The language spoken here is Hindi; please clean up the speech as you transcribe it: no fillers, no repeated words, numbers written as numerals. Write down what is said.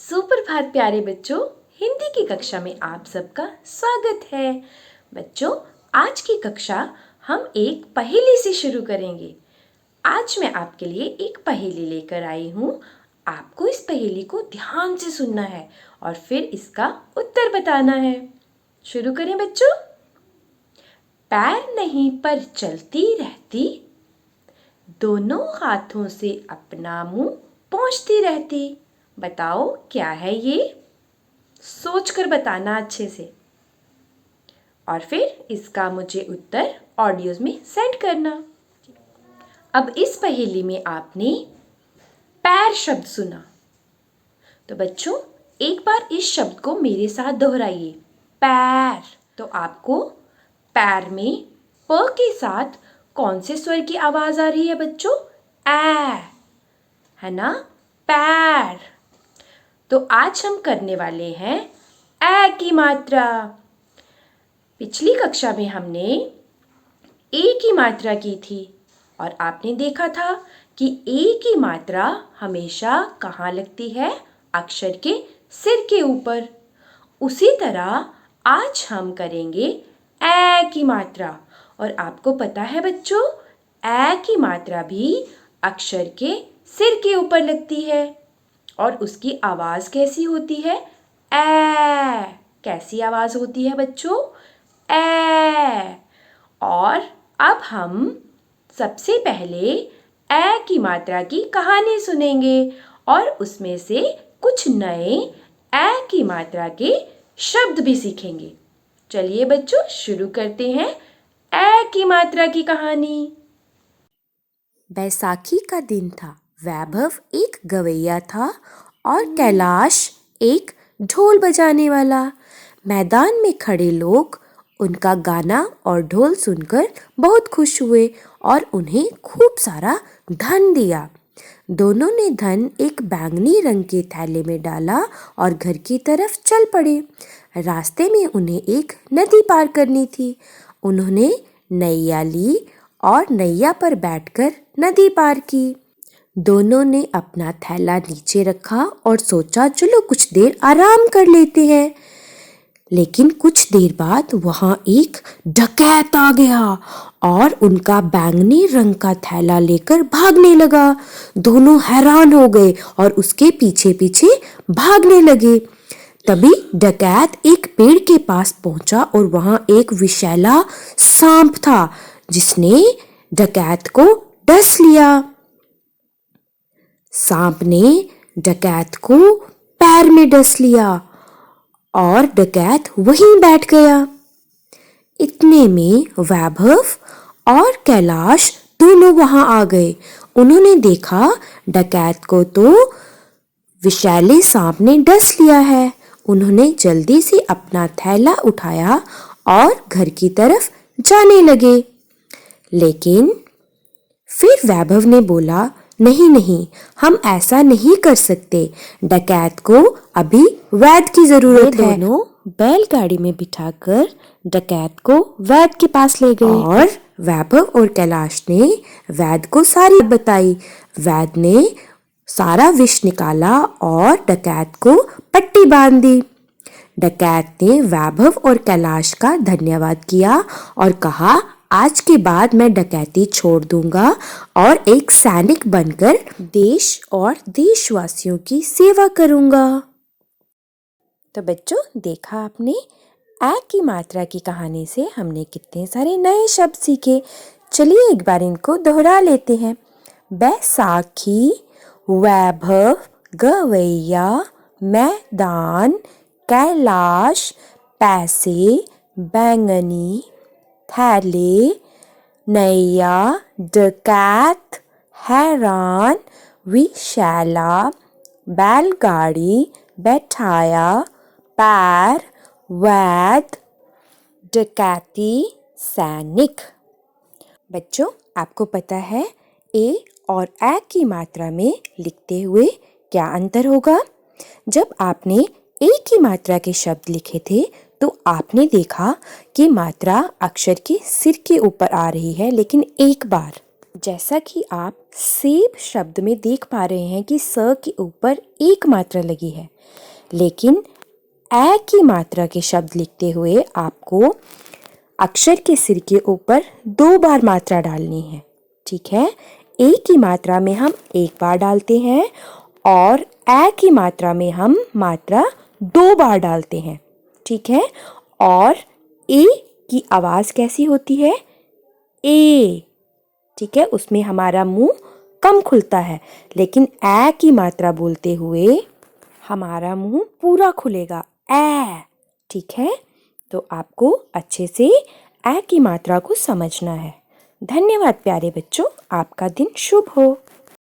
सुप्रभात प्यारे बच्चों, हिंदी की कक्षा में आप सबका स्वागत है। बच्चों, आज की कक्षा हम एक पहेली से शुरू करेंगे। आज मैं आपके लिए एक पहेली लेकर आई हूँ। आपको इस पहेली को ध्यान से सुनना है और फिर इसका उत्तर बताना है। शुरू करें बच्चों। पैर नहीं पर चलती रहती, दोनों हाथों से अपना मुंह पोंछती रहती। बताओ क्या है ये? सोचकर बताना अच्छे से और फिर इसका मुझे उत्तर ऑडियोज में सेंड करना। अब इस पहेली में आपने पैर शब्द सुना, तो बच्चों एक बार इस शब्द को मेरे साथ दोहराइए। पैर। तो आपको पैर में प के साथ कौन से स्वर की आवाज आ रही है बच्चों? ऐ, है ना? पैर। तो आज हम करने वाले हैं ऐ की मात्रा। पिछली कक्षा में हमने ए की मात्रा की थी और आपने देखा था कि ए की मात्रा हमेशा कहाँ लगती है? अक्षर के सिर के ऊपर। उसी तरह आज हम करेंगे ऐ की मात्रा। और आपको पता है बच्चों, ऐ की मात्रा भी अक्षर के सिर के ऊपर लगती है और उसकी आवाज कैसी होती है? ऐ। कैसी आवाज होती है बच्चों? ऐ। और अब हम सबसे पहले ऐ की मात्रा की कहानी सुनेंगे और उसमें से कुछ नए ऐ की मात्रा के शब्द भी सीखेंगे। चलिए बच्चों शुरू करते हैं ऐ की मात्रा की कहानी। बैसाखी का दिन था। वैभव एक गवैया था और कैलाश एक ढोल बजाने वाला। मैदान में खड़े लोग उनका गाना और ढोल सुनकर बहुत खुश हुए और उन्हें खूब सारा धन दिया। दोनों ने धन एक बैंगनी रंग के थैले में डाला और घर की तरफ चल पड़े। रास्ते में उन्हें एक नदी पार करनी थी। उन्होंने नैया ली और नैया पर बैठकर नदी पार की। दोनों ने अपना थैला नीचे रखा और सोचा चलो कुछ देर आराम कर लेते हैं। लेकिन कुछ देर बाद वहां एक डकैत आ गया और उनका बैंगनी रंग का थैला लेकर भागने लगा। दोनों हैरान हो गए और उसके पीछे पीछे भागने लगे। तभी डकैत एक पेड़ के पास पहुंचा और वहां एक विषैला सांप था जिसने डकैत को डस लिया। सांप ने डकैत को पैर में डस लिया और डकैत वहीं बैठ गया। इतने में वैभव और कैलाश दोनों वहां आ गए। उन्होंने देखा डकैत को तो विषैले सांप ने डस लिया है। उन्होंने जल्दी से अपना थैला उठाया और घर की तरफ जाने लगे। लेकिन फिर वैभव ने बोला, नहीं नहीं, हम ऐसा नहीं कर सकते। डकैत को अभी वैद्य की जरूरत है। दोनों बैलगाड़ी में बिठाकर डकैत को वैद्य के पास ले गए और वैभव और कैलाश ने वैद्य को सारी बात बताई। वैद्य ने सारा विष निकाला और डकैत को पट्टी बांध दी। डकैत ने वैभव और कैलाश का धन्यवाद किया और कहा, आज के बाद मैं डकैती छोड़ दूंगा और एक सैनिक बनकर देश और देशवासियों की सेवा करूंगा। तो बच्चों देखा आपने, ऐ की मात्रा की कहानी से हमने कितने सारे नए शब्द सीखे। चलिए एक बार इनको दोहरा लेते हैं। बैसाखी, वैभव, गवैया, मैदान, कैलाश, पैसे, बैंगनी, थैले, नैया, डकैत, हैरान, विषैला, बैलगाड़ी, बैठाया, पैर, वैद्य, डकैती, सैनिक। बच्चों आपको पता है ए और ऐ की मात्रा में लिखते हुए क्या अंतर होगा? जब आपने ए की मात्रा के शब्द लिखे थे तो आपने देखा कि मात्रा अक्षर के सिर के ऊपर आ रही है, लेकिन एक बार। जैसा कि आप सेब शब्द में देख पा रहे हैं कि स के ऊपर एक मात्रा लगी है, लेकिन ए की मात्रा के शब्द लिखते हुए आपको अक्षर के सिर के ऊपर 2 बार मात्रा डालनी है। ठीक है, ए की मात्रा में हम एक बार डालते हैं और ए की मात्रा में हम मात्रा 2 बार डालते हैं। ठीक है, और ए की आवाज़ कैसी होती है? ए। ठीक है, उसमें हमारा मुंह कम खुलता है, लेकिन ए की मात्रा बोलते हुए हमारा मुंह पूरा खुलेगा, ए। ठीक है, तो आपको अच्छे से ए की मात्रा को समझना है। धन्यवाद प्यारे बच्चों, आपका दिन शुभ हो।